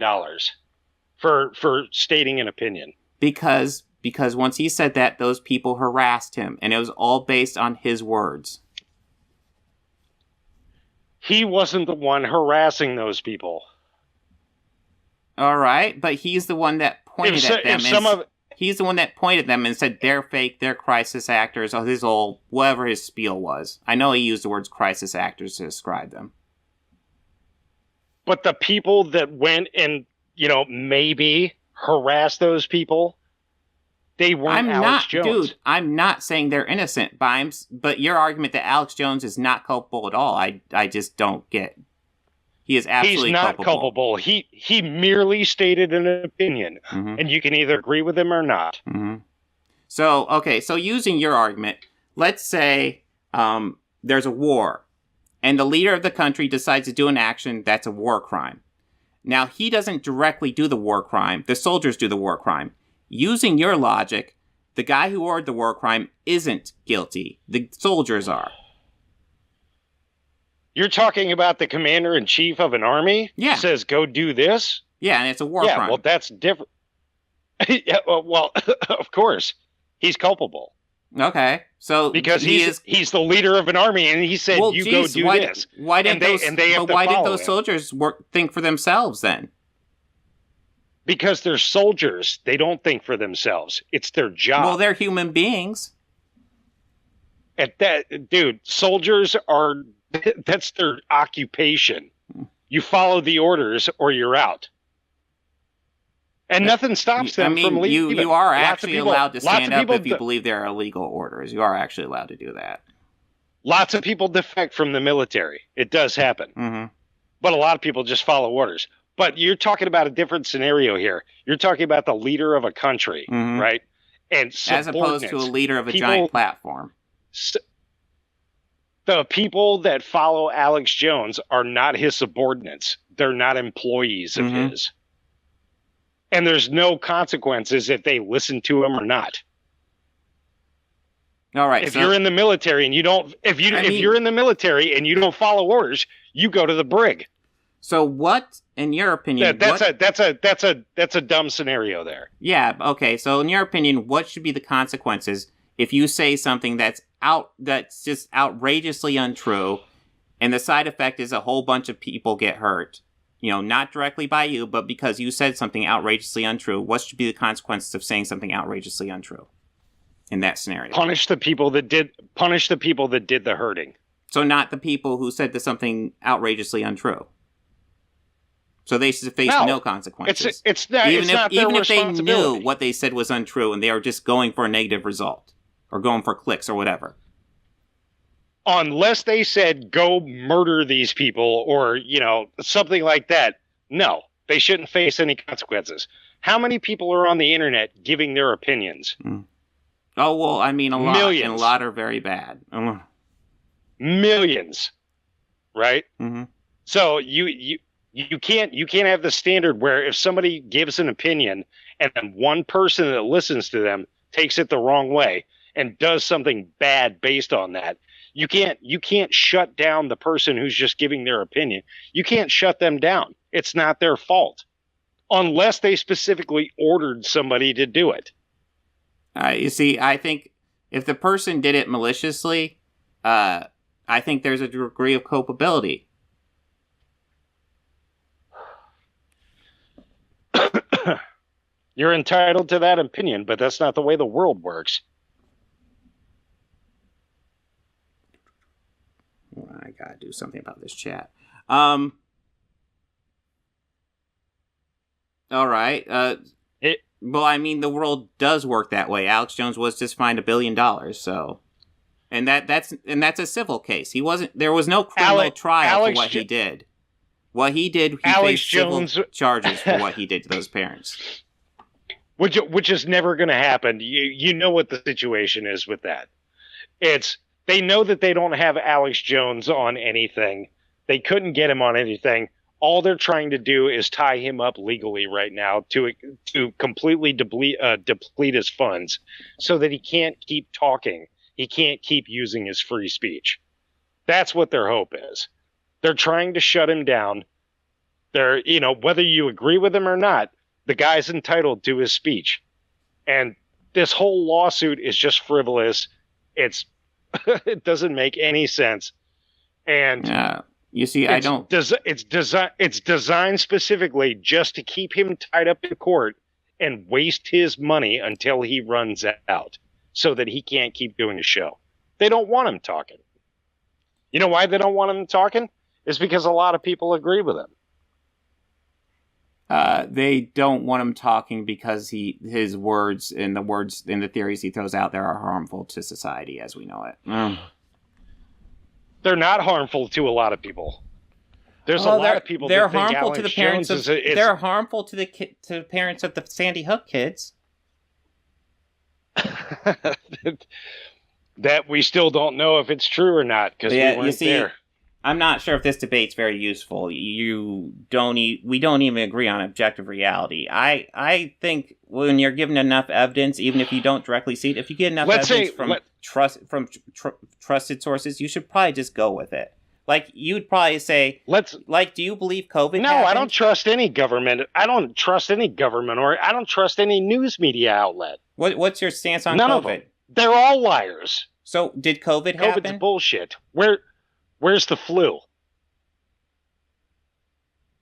for stating an opinion? Because once he said that, those people harassed him, and it was all based on his words. He wasn't the one harassing those people. All right, but he's the one that pointed at them. He's the one that pointed at them and said they're fake, they're crisis actors, or his old, whatever his spiel was. I know he used the words crisis actors to describe them. But the people that went and, maybe harassed those people, they weren't Alex Jones. Dude, I'm not saying they're innocent, but your argument that Alex Jones is not culpable at all, I just don't get. He is absolutely culpable. He's not culpable. He merely stated an opinion, and you can either agree with him or not. Mm-hmm. So using your argument, let's say there's a war, and the leader of the country decides to do an action that's a war crime. Now, he doesn't directly do the war crime. The soldiers do the war crime. Using your logic, the guy who ordered the war crime isn't guilty. The soldiers are. You're talking about the commander-in-chief of an army? Yeah. Says, go do this? Yeah, and it's a war crime. Yeah, well, that's different. Yeah, well, of course. He's culpable. Okay, so because he's the leader of an army, and he said, go do this. Why did those soldiers think for themselves then? Because they're soldiers. They don't think for themselves. It's their job. Well, they're human beings. Dude, soldiers are... That's their occupation. You follow the orders or you're out. And nothing stops them from leaving. You are actually allowed to stand up if you believe there are illegal orders. You are actually allowed to do that. Lots of people defect from the military. It does happen. Mm-hmm. But a lot of people just follow orders. But you're talking about a different scenario here. You're talking about the leader of a country, right? And as opposed to a leader of a giant platform. The people that follow Alex Jones are not his subordinates. They're not employees of his. And there's no consequences if they listen to him or not. All right. If you're in the military and you don't, if you're in the military and you don't follow orders, you go to the brig. So what, in your opinion, that's a dumb scenario there. Yeah. Okay. So in your opinion, what should be the consequences if you say something that's just outrageously untrue, and the side effect is a whole bunch of people get hurt? You know, not directly by you, but because you said something outrageously untrue. What should be the consequences of saying something outrageously untrue in that scenario? Punish the people that did the hurting. So not the people who said something outrageously untrue. So they should face no consequences. Even if they knew what they said was untrue and they are just going for a negative result or going for clicks or whatever. Unless they said, go murder these people or, something like that. No, they shouldn't face any consequences. How many people are on the internet giving their opinions? Oh, well, I mean, a lot. Millions. And a lot are very bad. Millions. Right? Mm-hmm. So you can't have the standard where if somebody gives an opinion and then one person that listens to them takes it the wrong way and does something bad based on that. You can't shut down the person who's just giving their opinion. You can't shut them down. It's not their fault. Unless they specifically ordered somebody to do it. You see, I think if the person did it maliciously, I think there's a degree of culpability. You're entitled to that opinion, but that's not the way the world works. I gotta do something about this chat. All right. Well, I mean, the world does work that way. Alex Jones was just fined $1 billion, so, and that's a civil case. There was no criminal trial for what he did. What he did, he faced civil charges for what he did to those parents. Which is never going to happen. You know what the situation is with that. They know that they don't have Alex Jones on anything. They couldn't get him on anything. All they're trying to do is tie him up legally right now to completely deplete his funds so that he can't keep talking. He can't keep using his free speech. That's what their hope is. They're trying to shut him down. Whether you agree with him or not, the guy's entitled to his speech. And this whole lawsuit is just frivolous. It doesn't make any sense. And you see, it's designed specifically just to keep him tied up in court and waste his money until he runs out so that he can't keep doing a show. They don't want him talking. You know why they don't want him talking? It's because a lot of people agree with him. They don't want him talking because his words and the theories he throws out there are harmful to society as we know it. They're not harmful to a lot of people. There's a lot of people that think Alex to the parents Jones they're harmful to the parents of the Sandy Hook kids. That we still don't know if it's true or not because we weren't there. I'm not sure if this debate's very useful. We don't even agree on objective reality. I think when you're given enough evidence, even if you don't directly see it, if you get enough evidence from trusted sources, you should probably just go with it. Like you'd probably say, do you believe COVID? No, happened? I don't trust any government. I don't trust any government, or I don't trust any news media outlet. What's your stance on None COVID? Of them. They're all liars. So did COVID happen? COVID's bullshit. Where's the flu?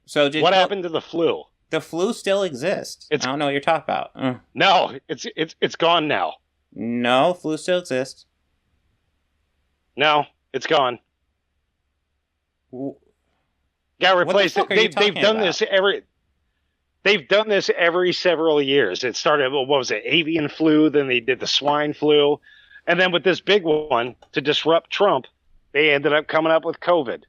So what happened to the flu? The flu still exists. I don't know what you're talking about. No, it's gone now. No, flu still exists. No, it's gone. Got replaced. They've done this every. they've done this every several years. It started, what was it, avian flu, then they did the swine flu. And then with this big one, to disrupt Trump, they ended up coming up with COVID.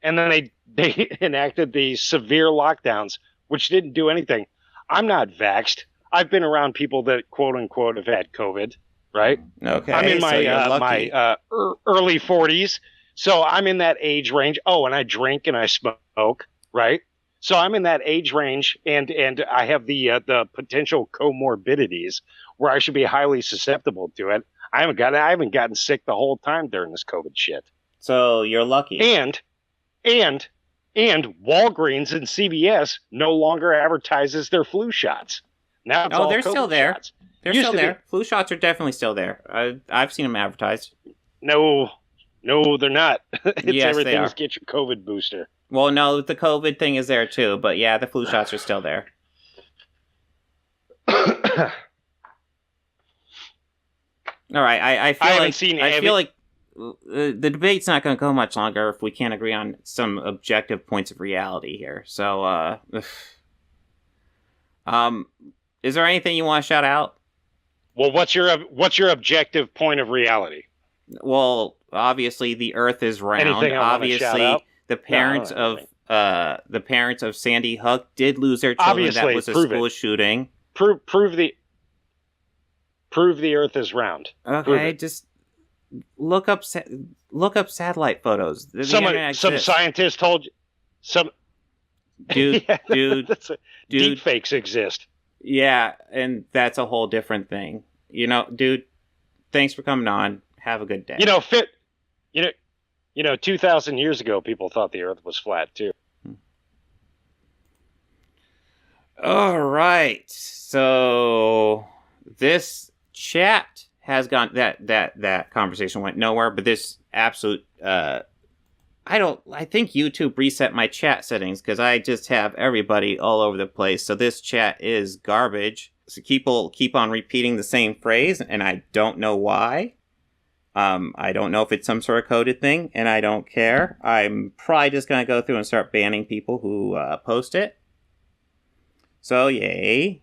And then they enacted the severe lockdowns, which didn't do anything. I'm not vaxxed. I've been around people that, quote unquote, have had COVID, right? Okay. I'm in my my early 40s. So I'm in that age range. Oh, and I drink and I smoke, right? So I'm in that age range, and I have the potential comorbidities where I should be highly susceptible to it. I haven't gotten sick the whole time during this COVID shit. So you're lucky. And Walgreens and CVS no longer advertises their flu shots. Now it's all they're COVID still there. shots. They're still there. Flu shots are definitely still there. I've seen them advertised. No, they're not. It's yes, everything they are. is get your COVID booster. Well, no, the COVID thing is there too, but yeah, the flu shots are still there. All right, I feel like the debate's not going to go much longer if we can't agree on some objective points of reality here. So, is there anything you want to shout out? Well, what's your objective point of reality? Well, obviously the Earth is round. Anything I want to shout out? The parents of Sandy Hook did lose their children. Obviously, that was a school shooting. Prove the Earth is round. Okay, just look up satellite photos. Some scientist told you. Dude, deep fakes exist. Yeah, and that's a whole different thing. Dude, thanks for coming on. Have a good day. 2,000 years ago, people thought the Earth was flat too. All right, so this chat has gone. That conversation went nowhere. But this absolute. I think YouTube reset my chat settings because I just have everybody all over the place. So this chat is garbage. So people keep on repeating the same phrase, and I don't know why. I don't know if it's some sort of coded thing, and I don't care. I'm probably just going to go through and start banning people who post it. So, yay.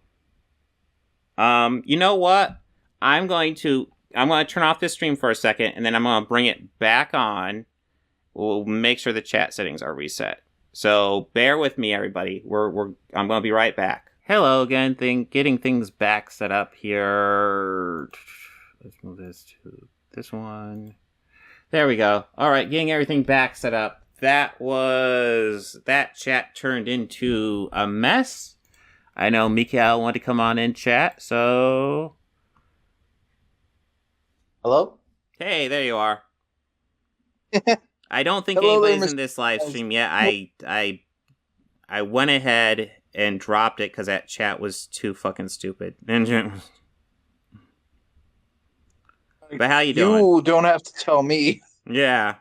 You know what? I'm going to turn off this stream for a second, and then I'm going to bring it back on. We'll make sure the chat settings are reset. So, bear with me, everybody. I'm going to be right back. Hello again. Getting things back set up here. Let's move this to this one. There we go. All right, getting everything back set up. That chat turned into a mess. I know Mikayel wanted to come on in chat, so... Hello? Hey, there you are. I don't think Hello anybody's there, in this live stream yet. I went ahead and dropped it because that chat was too fucking stupid. But how you doing? You don't have to tell me. Yeah.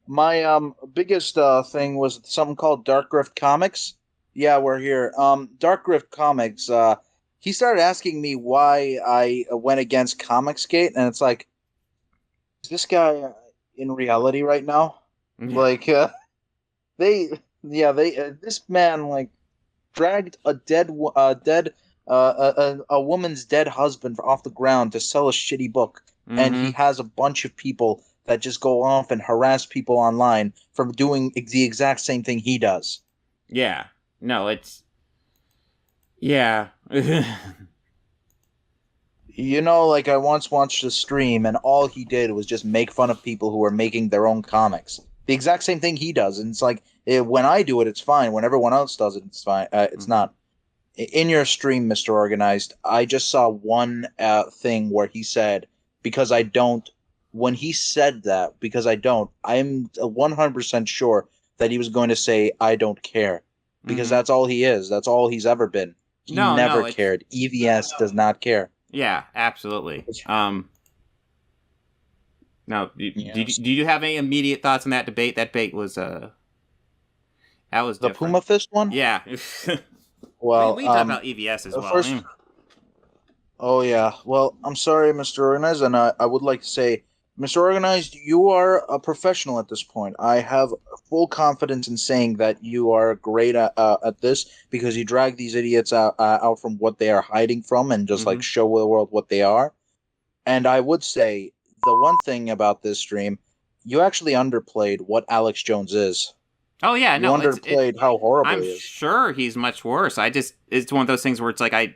My biggest thing was something called Dark Grift Comics. Yeah, we're here. Dark Grift Comics. He started asking me why I went against Comicsgate, and it's like, is this guy in reality right now? Yeah. Like, this man dragged a woman's dead husband off the ground to sell a shitty book, and he has a bunch of people that just go off and harass people online from doing the exact same thing he does. Yeah. No, it's... Yeah. I once watched a stream, and all he did was just make fun of people who were making their own comics. The exact same thing he does, and it's like, when I do it, it's fine. When everyone else does it, it's fine. It's not. In your stream, Mr. Organized, I just saw one thing where he said, because I don't... When he said that, because I don't, I'm 100% sure that he was going to say, I don't care. Because that's all he is. That's all he's ever been. He never cared. EVS does not care. Yeah, absolutely. No, did you have any immediate thoughts on that debate? That debate was that was the different. Puma Fist one? Yeah. Well, we talk about EVS as well. Oh yeah. Well, I'm sorry, Mr. Organized, and I would like to say Mr. Organized, you are a professional at this point. I have full confidence in saying that you are great at this because you drag these idiots out from what they are hiding from and just like show the world what they are. And I would say the one thing about this stream, you actually underplayed what Alex Jones is. Oh yeah, You no, underplayed how horrible I'm he is. sure he's much worse. It's one of those things where it's like I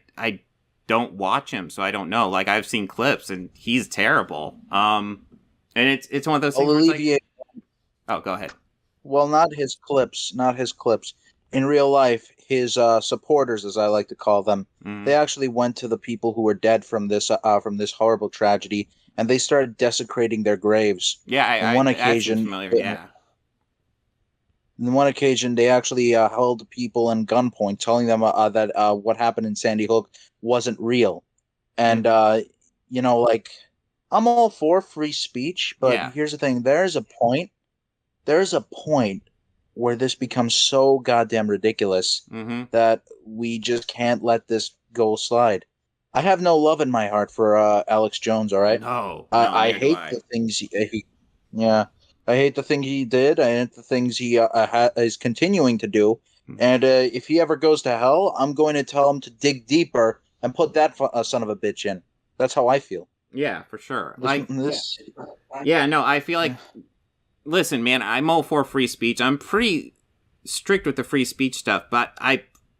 don't watch him, so I don't know. Like I've seen clips and he's terrible. And it's one of those things where it's like, oh, go ahead. Well, not his clips, not his clips. In real life, his supporters, as I like to call them, they actually went to the people who were dead from this horrible tragedy, and they started desecrating their graves. Yeah, on one occasion, on one occasion, they actually held people in gunpoint, telling them that what happened in Sandy Hook wasn't real. And like, I'm all for free speech, but here's the thing: there's a point where this becomes so goddamn ridiculous that we just can't let this go slide. I have no love in my heart for Alex Jones. All right, I hate the things I hate the thing he did. I hate the things he is continuing to do. And if he ever goes to hell, I'm going to tell him to dig deeper and put that son of a bitch in. That's how I feel. Yeah, for sure. I feel like, listen, man, I'm all for free speech. I'm pretty strict with the free speech stuff, but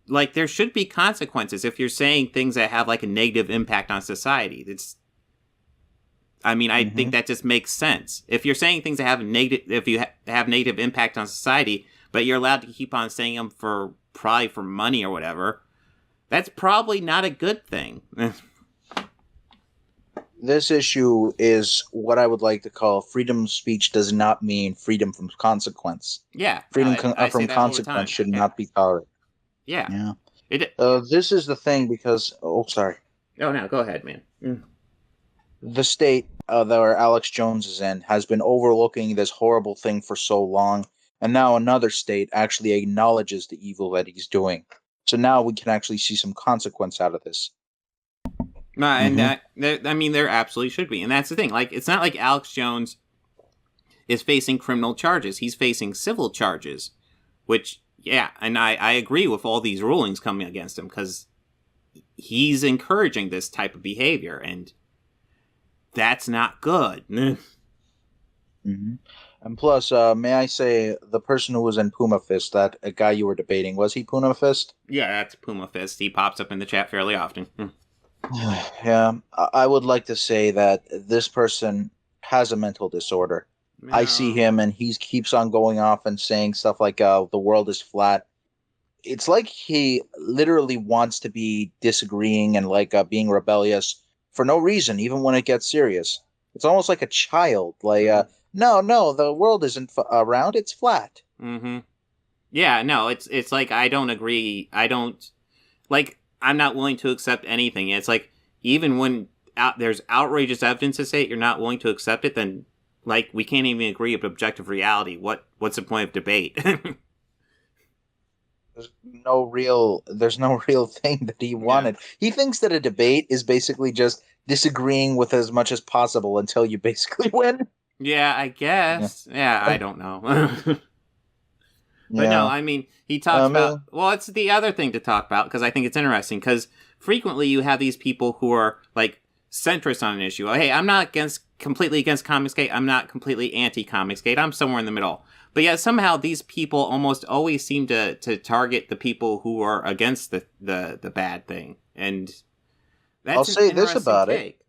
there should be consequences if you're saying things that have like a negative impact on society. I think that just makes sense. If you're saying things that have have negative impact on society, but you're allowed to keep on saying them probably for money or whatever, that's probably not a good thing. This issue is what I would like to call freedom of speech does not mean freedom from consequence. Yeah. Freedom from consequence should not be tolerated. Yeah. This is the thing because... Oh, sorry. Oh, no, go ahead, man. The state that Alex Jones is in has been overlooking this horrible thing for so long, and now another state actually acknowledges the evil that he's doing. So now we can actually see some consequence out of this. And there absolutely should be. And that's the thing. Like, it's not like Alex Jones is facing criminal charges. He's facing civil charges, which, and I agree with all these rulings coming against him because he's encouraging this type of behavior, and that's not good. And plus, may I say, the person who was in Puma Fist, that guy you were debating, was he Puma Fist? Yeah, that's Puma Fist. He pops up in the chat fairly often. Yeah, I would like to say that this person has a mental disorder. No. I see him and he keeps on going off and saying stuff like the world is flat. It's like he literally wants to be disagreeing and like being rebellious for no reason, even when it gets serious. It's almost like a child. Like, no, the world isn't round, it's flat. Yeah, no, it's like I don't agree. I'm not willing to accept anything. It's like, even when there's outrageous evidence to say it, you're not willing to accept it, then, like, we can't even agree with objective reality. What's the point of debate? There's no real thing that he wanted. Yeah. He thinks that a debate is basically just disagreeing with as much as possible until you basically win. Yeah, I guess. Yeah, I don't know. But no, I mean, he talks about... Well, it's the other thing to talk about, because I think it's interesting, because frequently you have these people who are, like, centrist on an issue. Oh, hey, I'm not completely against Comicsgate. I'm not completely anti-Comicsgate. I'm somewhere in the middle. But yeah, somehow these people almost always seem to target the people who are against the bad thing. And that's I'll say this about it.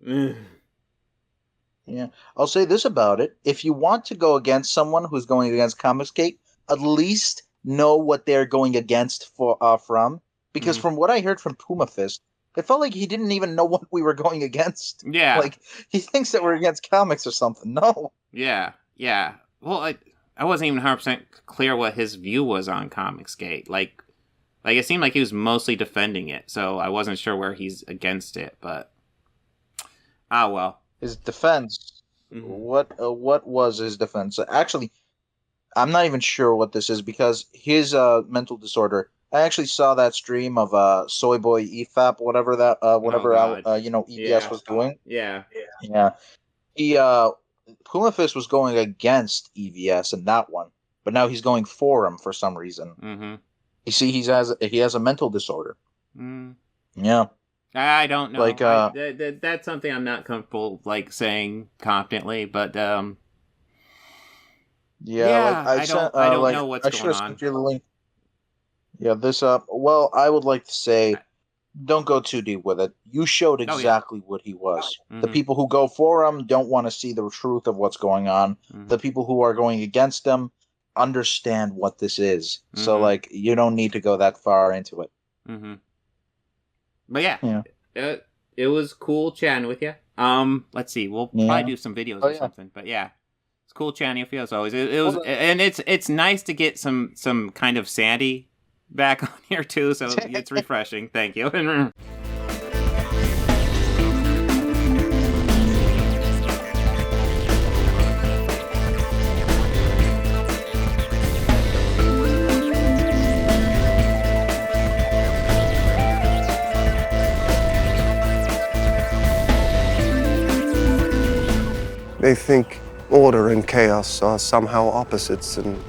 Yeah, I'll say this about it. If you want to go against someone who's going against Comicsgate, at least know what they're going against from. Because from what I heard from Puma Fist, it felt like he didn't even know what we were going against. Yeah. Like, he thinks that we're against comics or something. No. Yeah. Well, I wasn't even 100% clear what his view was on Comicsgate. Like it seemed like he was mostly defending it, so I wasn't sure where he's against it, but... well. His defense. What was his defense? Actually... I'm not even sure what this is because his mental disorder. I actually saw that stream of Soy Boy EFAP, whatever EBS was doing. Yeah. He Puma Fist was going against EVS in that one, but now he's going for him for some reason. Mm-hmm. You see, he has a mental disorder. Mm. Yeah. I don't know. Like, that's something I'm not comfortable like saying confidently, but yeah, yeah, like I don't know what's I going should have on. sent you the link. Yeah, this well, I would like to say, don't go too deep with it. You showed exactly what he was. Mm-hmm. The people who go for him don't want to see the truth of what's going on. Mm-hmm. The people who are going against him understand what this is. Mm-hmm. So, like, you don't need to go that far into it. Mm-hmm. But yeah. It was cool chatting with you. Let's see, we'll probably do some videos or something. But yeah, it's cool chatting with you as always. It was, and it's nice to get some kind of sanity back on here too. So it's refreshing. Thank you. They think order and chaos are somehow opposites and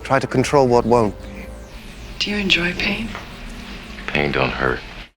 try to control what won't be. Do you enjoy pain? Pain don't hurt.